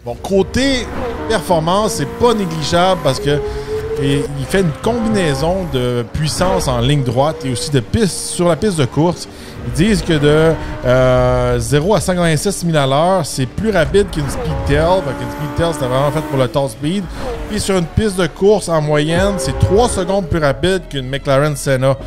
Bon, côté performance, c'est pas négligeable parce que il fait une combinaison de puissance en ligne droite et aussi de piste sur la piste de course. Ils disent que de 0 à 186 000 à l'heure, c'est plus rapide qu'une Speedtail. Une Speedtail, c'était vraiment fait pour le top speed. Puis sur une piste de course, en moyenne, c'est 3 secondes plus rapide qu'une McLaren Senna.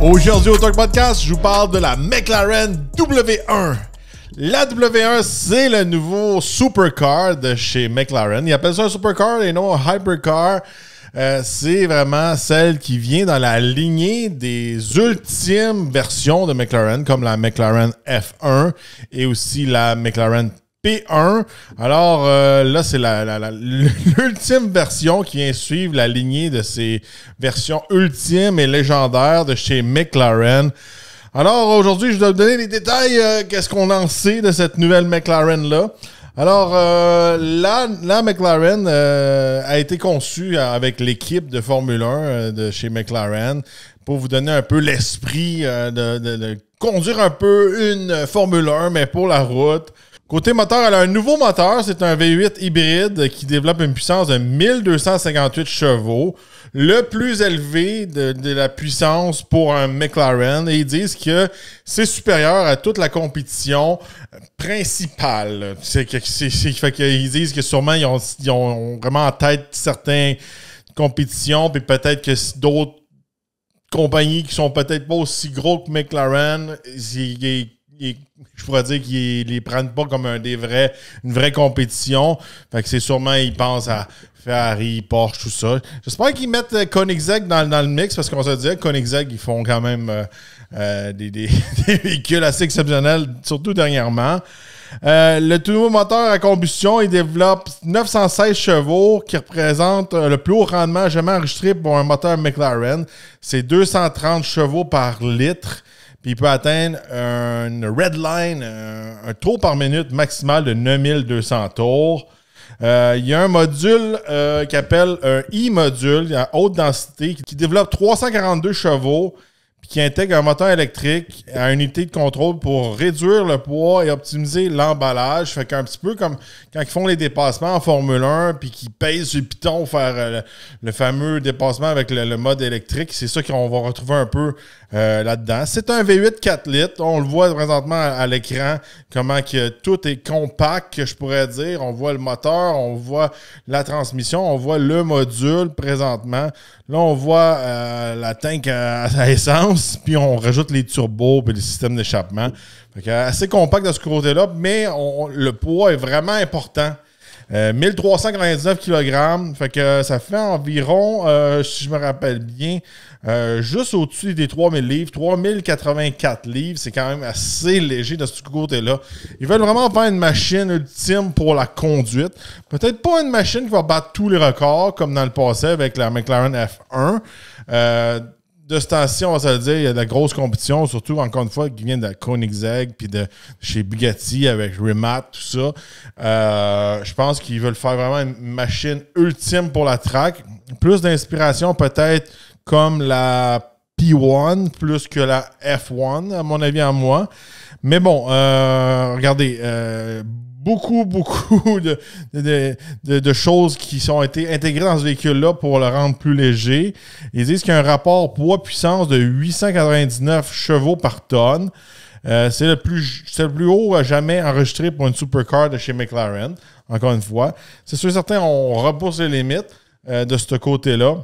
Aujourd'hui au Talk Podcast, je vous parle de la McLaren W1. La W1, c'est le nouveau supercar de chez McLaren. Ils appellent ça un supercar et non un hypercar. C'est vraiment celle qui vient dans la lignée des ultimes versions de McLaren, comme la McLaren F1 et aussi la McLaren P1. Alors là, c'est l'ultime version qui vient suivre la lignée de ces versions ultimes et légendaires de chez McLaren. Alors aujourd'hui, je dois vous donner les détails. Qu'est-ce qu'on en sait de cette nouvelle McLaren-là? Alors, la McLaren a été conçue avec l'équipe de Formule 1 de chez McLaren pour vous donner un peu l'esprit de conduire un peu une Formule 1, mais pour la route. Côté moteur, elle a un nouveau moteur. C'est un V8 hybride qui développe une puissance de 1258 chevaux. Le plus élevé de la puissance pour un McLaren. Et ils disent que c'est supérieur à toute la compétition principale. Fait qu'ils disent que sûrement ils ont vraiment en tête certaines compétitions. Puis peut-être que d'autres compagnies qui sont peut-être pas aussi gros que McLaren, je pourrais dire qu'ils les prennent pas comme une vraie compétition. Fait que c'est sûrement, ils pensent à Ferrari, Porsche, tout ça. J'espère qu'ils mettent Koenigsegg dans le mix parce qu'on se dit que Koenigsegg, ils font quand même des véhicules assez exceptionnels, surtout dernièrement. Le tout nouveau moteur à combustion, il développe 916 chevaux qui représente le plus haut rendement jamais enregistré pour un moteur McLaren. C'est 230 chevaux par litre. Puis il peut atteindre une redline, un tour par minute maximal de 9200 tours. Il y a un module qui appelle un e-module à haute densité qui développe 342 chevaux puis qui intègre un moteur électrique à une unité de contrôle pour réduire le poids et optimiser l'emballage. Fait qu'un petit peu comme quand ils font les dépassements en Formule 1 puis qu'ils pèsent sur le piton pour faire le fameux dépassement avec le mode électrique. C'est ça qu'on va retrouver un peu là-dedans. C'est un V8 4 litres. On le voit présentement à l'écran, comment que tout est compact, que je pourrais dire. On voit le moteur, on voit la transmission, on voit le module présentement. Là, on voit la tank à essence, puis on rajoute les turbos et le système d'échappement. Fait que, assez compact de ce côté-là, mais le poids est vraiment important. 1399 kg, fait que ça fait environ, si je me rappelle bien, juste au-dessus des 3000 livres, 3084 livres, c'est quand même assez léger de ce côté-là. Ils veulent vraiment faire une machine ultime pour la conduite. Peut-être pas une machine qui va battre tous les records, comme dans le passé avec la McLaren F1. De ce temps-ci, on va se le dire, il y a de la grosse compétition, surtout, encore une fois, qui vient de Koenigsegg puis de chez Bugatti avec Rimac, tout ça. Je pense qu'ils veulent faire vraiment une machine ultime pour la track. Plus d'inspiration, peut-être, comme la P1, plus que la F1, à mon avis, à moi. Mais bon, regardez, beaucoup de choses qui sont été intégrées dans ce véhicule-là pour le rendre plus léger. Ils disent qu'il y a un rapport poids-puissance de 899 chevaux par tonne. C'est le plus haut jamais enregistré pour une supercar de chez McLaren, encore une fois. C'est sûr et certain, on repousse les limites de ce côté-là.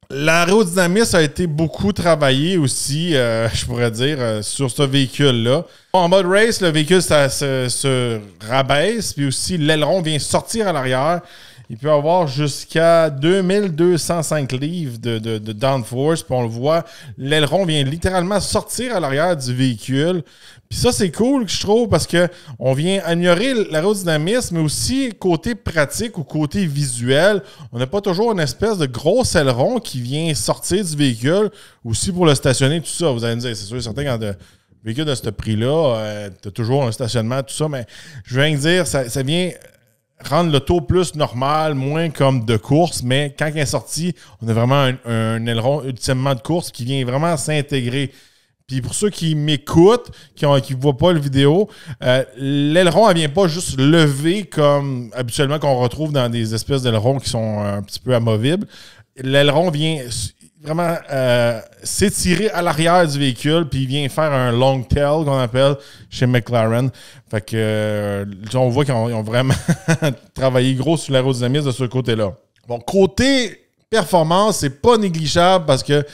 L'aérodynamisme a été beaucoup travaillé aussi, je pourrais dire, sur ce véhicule-là. En mode race, le véhicule se rabaisse, puis aussi l'aileron vient sortir à l'arrière. Il peut avoir jusqu'à 2205 livres de downforce. Puis on le voit, l'aileron vient littéralement sortir à l'arrière du véhicule. Puis ça, c'est cool, je trouve, parce qu'on vient améliorer l'aérodynamisme, mais aussi côté pratique ou côté visuel. On n'a pas toujours une espèce de gros aileron qui vient sortir du véhicule, aussi pour le stationner, tout ça. Vous allez me dire, c'est sûr, certain, quand un véhicule de ce prix-là, tu as toujours un stationnement, tout ça, mais je viens de dire, ça vient rendre l'auto plus normal, moins comme de course, mais quand il est sorti, on a vraiment un aileron ultimement de course qui vient vraiment s'intégrer. Puis pour ceux qui m'écoutent, qui ne voient pas la vidéo, l'aileron, elle vient pas juste lever comme habituellement qu'on retrouve dans des espèces d'ailerons qui sont un petit peu amovibles. L'aileron vient vraiment s'étirer à l'arrière du véhicule, puis il vient faire un long tail qu'on appelle chez McLaren. Fait que on voit qu'ils ont vraiment travaillé gros sur l'aérodynamisme de ce côté-là. Bon, côté performance, c'est pas négligeable parce que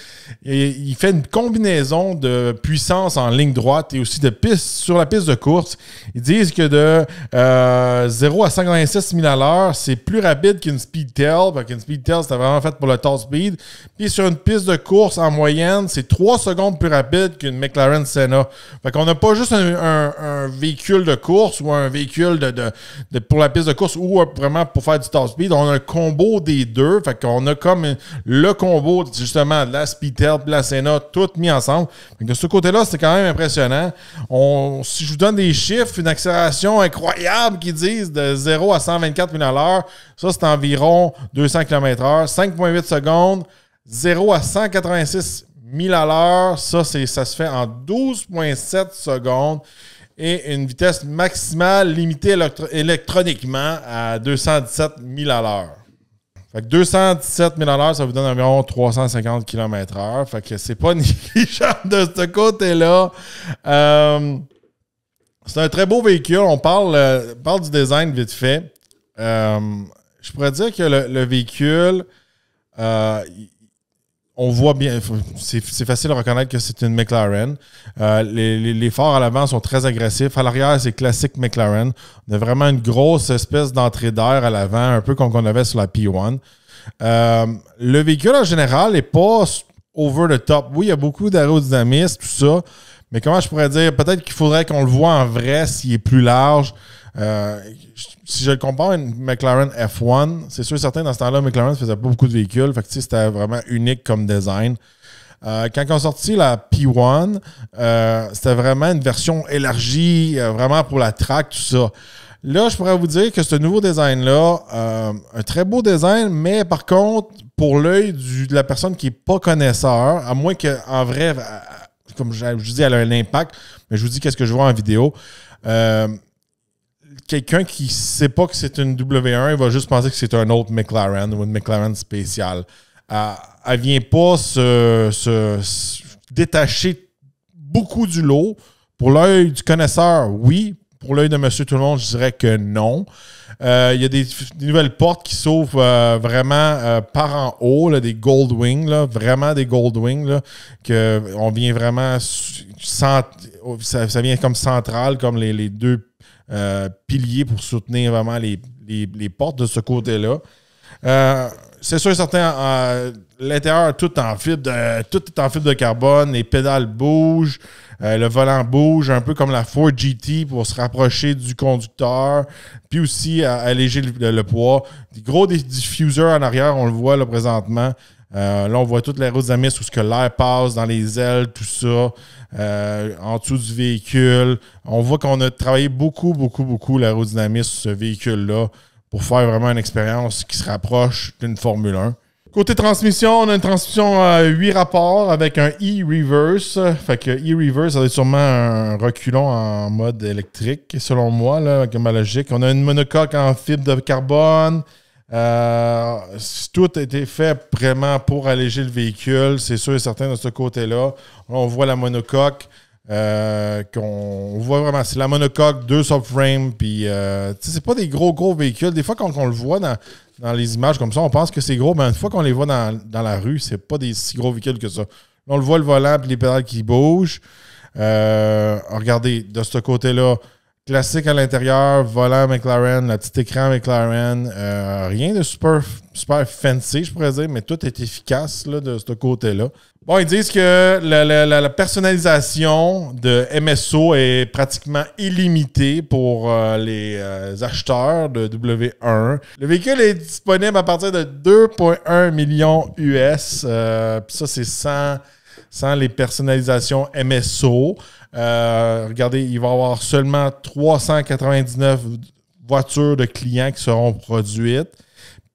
il fait une combinaison de puissance en ligne droite et aussi de piste sur la piste de course. Ils disent que de 0 à 186 000 à l'heure, c'est plus rapide qu'une Speedtail. Parce qu'une Speedtail, c'était vraiment fait pour le top speed. Puis sur une piste de course, en moyenne, c'est 3 secondes plus rapide qu'une McLaren Senna. Fait qu'on n'a pas juste un véhicule de course ou un véhicule pour la piste de course ou vraiment pour faire du top speed. On a un combo des deux. Fait qu'on a comme le combo, justement, de la Speedtail et la Senna, tout mis ensemble. Donc, de ce côté-là, c'est quand même impressionnant. Si je vous donne des chiffres, une accélération incroyable qu'ils disent de 0 à 124 000 à l'heure, ça, c'est environ 200 km/h, 5,8 secondes, 0 à 186 000 à l'heure, ça se fait en 12,7 secondes et une vitesse maximale limitée électroniquement à 217 000 à l'heure. Fait que 217 000 à l'heure, ça vous donne environ 350 km/h. Fait que c'est pas négligeable de ce côté-là. C'est un très beau véhicule. On parle du design vite fait. Je pourrais dire que le véhicule, on voit bien, c'est facile de reconnaître que c'est une McLaren. Les phares à l'avant sont très agressifs. À l'arrière, c'est classique McLaren. On a vraiment une grosse espèce d'entrée d'air à l'avant, un peu comme on avait sur la P1. Le véhicule, en général, n'est pas over the top. Oui, il y a beaucoup d'aérodynamisme, tout ça. Mais comment je pourrais dire? Peut-être qu'il faudrait qu'on le voit en vrai s'il est plus large. Si je le compare à une McLaren F1, c'est sûr et certain, dans ce temps-là, McLaren ne faisait pas beaucoup de véhicules. Fait que c'était vraiment unique comme design. Quand on a sorti la P1, c'était vraiment une version élargie, vraiment pour la track, tout ça. Là, je pourrais vous dire que ce nouveau design-là, un très beau design, mais par contre, pour l'œil de la personne qui n'est pas connaisseur, à moins qu'en vrai, comme je vous dis, elle a un impact, mais je vous dis qu'est-ce que je vois en vidéo. Quelqu'un qui ne sait pas que c'est une W1, il va juste penser que c'est un autre McLaren ou une McLaren spéciale. Elle ne vient pas se détacher beaucoup du lot. Pour l'œil du connaisseur, oui. Pour l'œil de monsieur tout le monde, je dirais que non. Il y a des nouvelles portes qui s'ouvrent vraiment par en haut, là, des Goldwing, là, vraiment des Goldwing, là, que on vient vraiment ça vient comme central, comme les deux piliers pour soutenir vraiment les portes de ce côté-là. C'est sûr et certain, l'intérieur, tout est en fibre de carbone, les pédales bougent, le volant bouge, un peu comme la Ford GT pour se rapprocher du conducteur, puis aussi alléger le poids. Des gros diffuseurs en arrière, on le voit là, présentement. Là, on voit toute l'aérodynamisme où l'air passe dans les ailes, tout ça, en dessous du véhicule. On voit qu'on a travaillé beaucoup l'aérodynamisme sur ce véhicule-là pour faire vraiment une expérience qui se rapproche d'une Formule 1. Côté transmission, on a une transmission 8 rapports avec un e-reverse. Fait que e-reverse, ça va être sûrement un reculon en mode électrique, selon moi, là, comme ma logique. On a une monocoque en fibre de carbone. Tout a été fait vraiment pour alléger le véhicule, c'est sûr et certain de ce côté-là. On voit la monocoque, qu'on voit vraiment, c'est la monocoque, 2 subframes, puis c'est pas des gros véhicules. Des fois, quand on le voit dans les images comme ça, on pense que c'est gros, mais une fois qu'on les voit dans la rue, c'est pas des si gros véhicules que ça. Là, on le voit, le volant puis les pédales qui bougent. Regardez, de ce côté-là, classique à l'intérieur, volant McLaren, le petit écran McLaren, rien de super fancy, je pourrais dire, mais tout est efficace là, de ce côté-là. Bon, ils disent que la personnalisation de MSO est pratiquement illimitée pour les acheteurs de W1. Le véhicule est disponible à partir de 2,1 millions US. Puis ça, c'est sans les personnalisations MSO. Regardez, il va y avoir seulement 399 voitures de clients qui seront produites.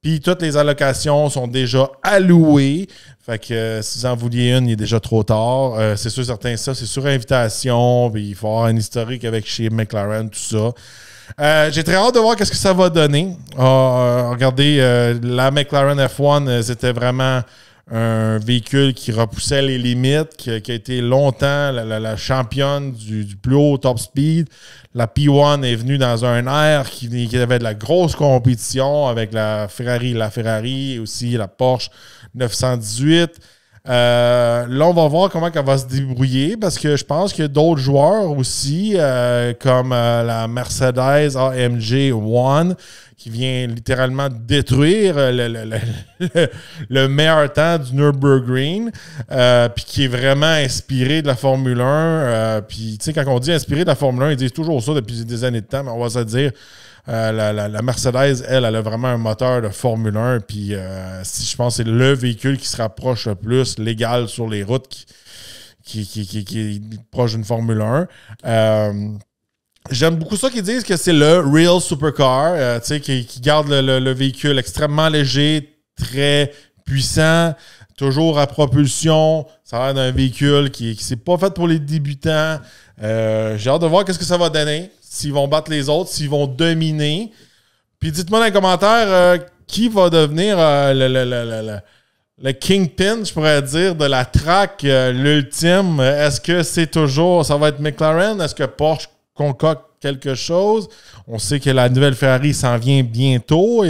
Puis toutes les allocations sont déjà allouées. Fait que si vous en vouliez une, il est déjà trop tard. C'est sûr, certain, ça, c'est sur invitation. Puis il faut avoir un historique avec chez McLaren, tout ça. J'ai très hâte de voir qu'est-ce que ça va donner. Regardez, la McLaren F1, c'était vraiment un véhicule qui repoussait les limites, qui a été longtemps la championne du plus haut top speed. La P1 est venue dans un air qui avait de la grosse compétition avec la Ferrari et aussi la Porsche 918. Là, on va voir comment elle va se débrouiller parce que je pense qu'il y a d'autres joueurs aussi, comme la Mercedes AMG One, qui vient littéralement détruire le meilleur temps du Nürburgring, puis qui est vraiment inspiré de la Formule 1. Puis, tu sais, quand on dit inspiré de la Formule 1, ils disent toujours ça depuis des années de temps, mais on va se dire, la Mercedes, elle a vraiment un moteur de Formule 1, puis je pense que c'est le véhicule qui se rapproche le plus légal sur les routes, qui est proche d'une Formule 1. J'aime beaucoup ça qu'ils disent que c'est le real supercar, qui garde le véhicule extrêmement léger, très puissant, toujours à propulsion. Ça a l'air d'un véhicule qui c'est pas fait pour les débutants. J'ai hâte de voir qu'est-ce que ça va donner, s'ils vont battre les autres, s'ils vont dominer. Puis dites-moi dans les commentaires qui va devenir le kingpin, je pourrais dire, de la track, l'ultime. Est-ce que c'est toujours, ça va être McLaren? Est-ce que Porsche concocte quelque chose? On sait que la nouvelle Ferrari s'en vient bientôt.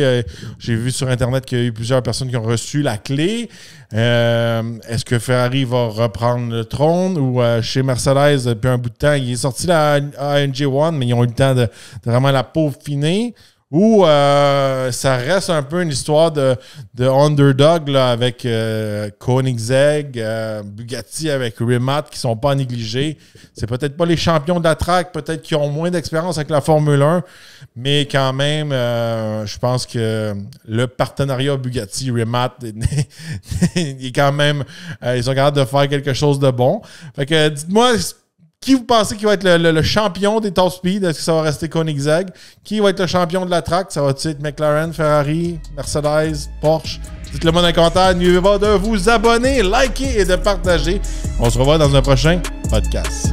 J'ai vu sur Internet qu'il y a eu plusieurs personnes qui ont reçu la clé. Est-ce que Ferrari va reprendre le trône? Ou chez Mercedes, depuis un bout de temps, il est sorti la AMG One, mais ils ont eu le temps de vraiment la peaufiner. Ou ça reste un peu une histoire de underdog là, avec Koenigsegg, Bugatti avec Rimac qui ne sont pas négligés. C'est peut-être pas les champions de la track, peut-être qu'ils ont moins d'expérience avec la Formule 1, mais quand même, je pense que le partenariat Bugatti-Rimac est quand même, ils sont capables de faire quelque chose de bon. Fait que dites-moi, qui vous pensez qui va être le champion des top speed? Est-ce que ça va rester Koenigsegg? Qui va être le champion de la track? Ça va être McLaren, Ferrari, Mercedes, Porsche? Dites-le moi dans les commentaires. N'oubliez pas de vous abonner, liker et de partager. On se revoit dans un prochain podcast.